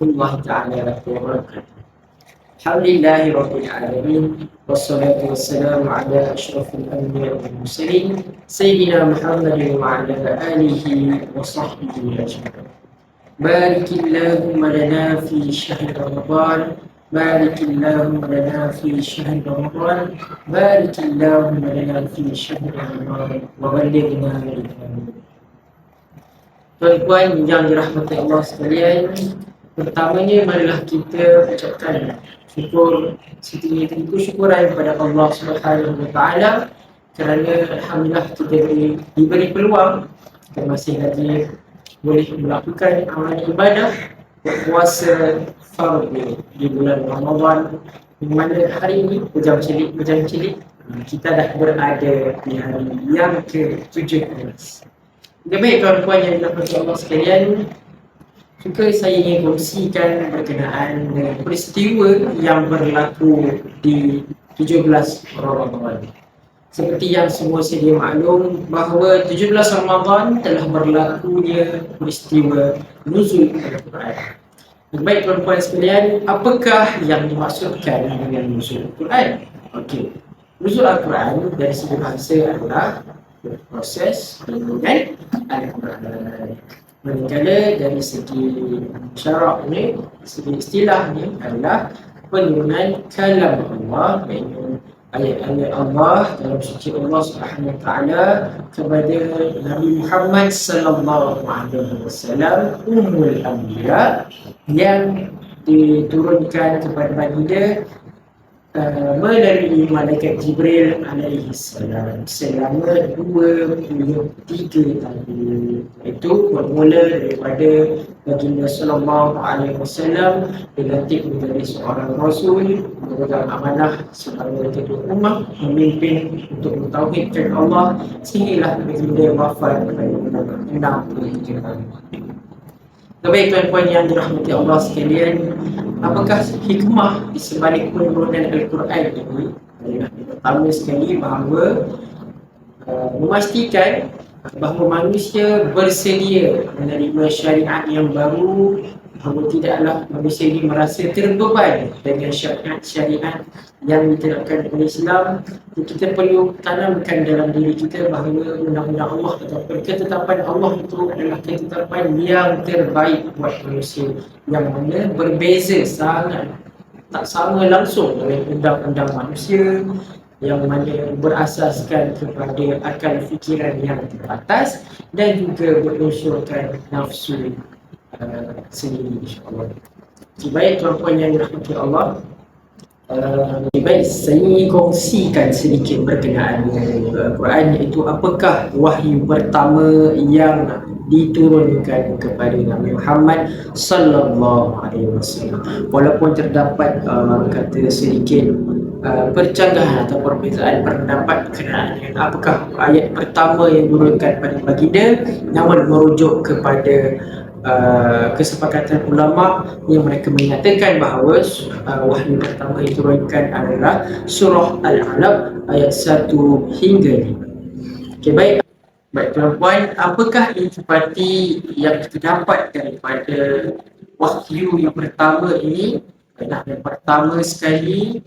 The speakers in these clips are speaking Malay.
الله تعالى وبركاته. الحمد لله رب العالمين والصلاة والسلام على أشرف الأنبياء والمرسلين سيدنا محمد وعلى آله وصحبه أجمعين. بارك اللهم لنا في شهر رمضان، بارك اللهم لنا في شهر رمضان، بارك اللهم لنا في شهر رمضان وبلغنا رمضان. Tuan-tuan yang dirahmati Allah sekalian, pertamanya marilah kita ucapkan syukur setinggi-tinggi syukuran kepada Allah Subhanahu Wa Taala kerana alhamdulillah kita diberi peluang, kita masih lagi boleh melakukan amal ibadah berpuasa fardhu di bulan Ramadan, di mana hari ini pejam cilik kita dah berada di hari yang ke-17. Baik tuan-tuan yang dirahmati Allah sekalian, juga saya ingin kongsikan berkenaan dengan peristiwa yang berlaku di 17 Ramadan. Seperti yang semua sedia maklum bahawa 17 Ramadan telah berlakunya peristiwa nuzul Al-Quran. Baik tuan-tuan sekalian, apakah yang dimaksudkan dengan nuzul Al-Quran? Okey, nuzul Al-Quran dari segi bahasa adalah proses dengan Al-Quran. Manakala dari segi syaraknya, segi istilahnya adalah penurunan kalam Allah, iaitu ayat-ayat Allah dalam suci Allah Subhanahu Wa Taala kepada Nabi Muhammad sallallahu alaihi wasallam ummul anbiya, yang diturunkan kepada baginda melalui malaikat Jibril alaihi salam selama 23 tahun. Itu bermula daripada baginda sallallahu alaihi wasallam dilantik menjadi seorang rasul, memegang amanah sebagai ketua ummah, memimpin untuk mentauhidkan Allah sehinggalah baginda wafat pada umur 63 tahun. Baik tuan-tuan yang dirahmati Allah sekalian, apakah hikmah di sebalik penurunan Al-Quran ini? Pertama sekali bahawa memastikan bahawa manusia bersedia menerima syariat yang baru, bahawa tidaklah manusia ini merasa terbeban dengan syariat yang diterapkan oleh Islam. Kita perlu tanamkan dalam diri kita bahawa undang-undang Allah ataupun ketetapan Allah itu adalah ketetapan yang terbaik buat manusia, yang mana berbeza sangat, tak sama langsung dengan undang-undang manusia yang mana berasaskan kepada akal fikiran yang terbatas dan juga berunsurkan nafsu sendiri, insyaAllah. Baik tuan-tuan yang dirahmati Allah, baik saya ingin kongsikan sedikit berkenaan dengan Al-Quran, iaitu apakah wahyu pertama yang diturunkan kepada Nabi Muhammad sallallahu alaihi wasallam. Walaupun terdapat kata sedikit percanggahan atau perbezaan pendapat berkenaan dengan apakah ayat pertama yang diturunkan pada baginda, namun merujuk kepada kesepakatan ulama yang mereka menyatakan bahawa wahyu pertama yang diturunkan adalah surah Al-Alaq ayat 1 hingga 5. Okey, baik tuan-tuan, apakah intipati yang kita dapat daripada wahyu yang pertama ini? Yang pertama sekali,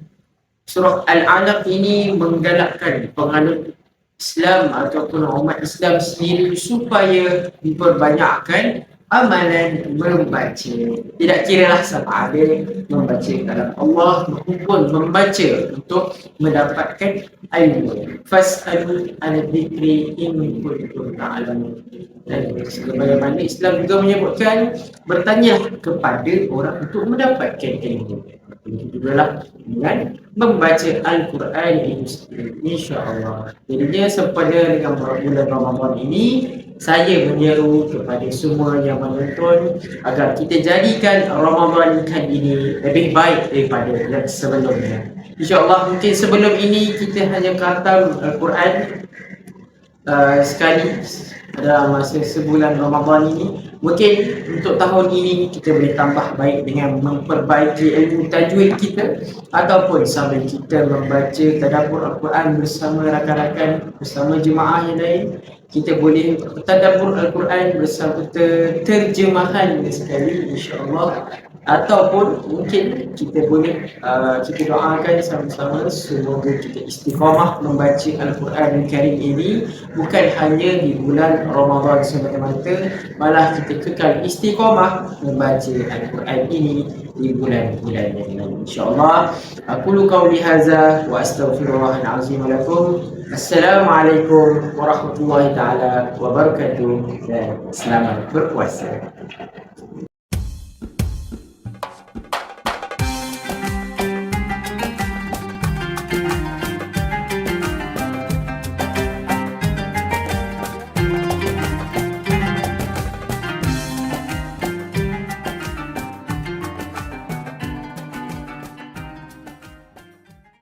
surah Al-Alaq ini menggalakkan penganut Islam ataupun umat Islam sendiri supaya diperbanyakkan amalan membaca. Tidak kiralah sama ada membaca dalam Allah maupun membaca untuk mendapatkan ilmu. Fas'alu al-dhikri in kuntum ta'lamun. Dan sebagaimana Islam juga menyebutkan, bertanya kepada orang untuk mendapatkan ilmu. Begitu juga lah dengan membaca Al-Quran ini, insya-Allah. Jadinya sepada dengan bulan Ramadan ini, saya menyeru kepada semua yang menonton agar kita jadikan Ramadan kali ini lebih baik daripada yang sebelumnya. InsyaAllah mungkin sebelum ini kita hanya khatam Al-Quran sekali dalam masa sebulan Ramadan ini. Mungkin untuk tahun ini kita boleh tambah baik dengan memperbaiki ilmu tajwid kita, ataupun sambil kita membaca tadabbur Al-Quran bersama rakan-rakan, bersama jemaah yang lain, kita boleh tadabbur Al-Quran bersama terjemahan sekali, insya-Allah. Ataupun mungkin kita boleh kita doakan sama-sama semoga kita istiqamah membaca Al-Quran Karim ini bukan hanya di bulan Ramadan semata-mata, malah kita kekal istiqamah membaca Al-Quran ini di bulan-bulan yang lain, insya-Allah. Aku qauli hadza wa astaghfirullahal azim lakum. Assalamualaikum warahmatullahi taala wabarakatuh dan selamat berpuasa.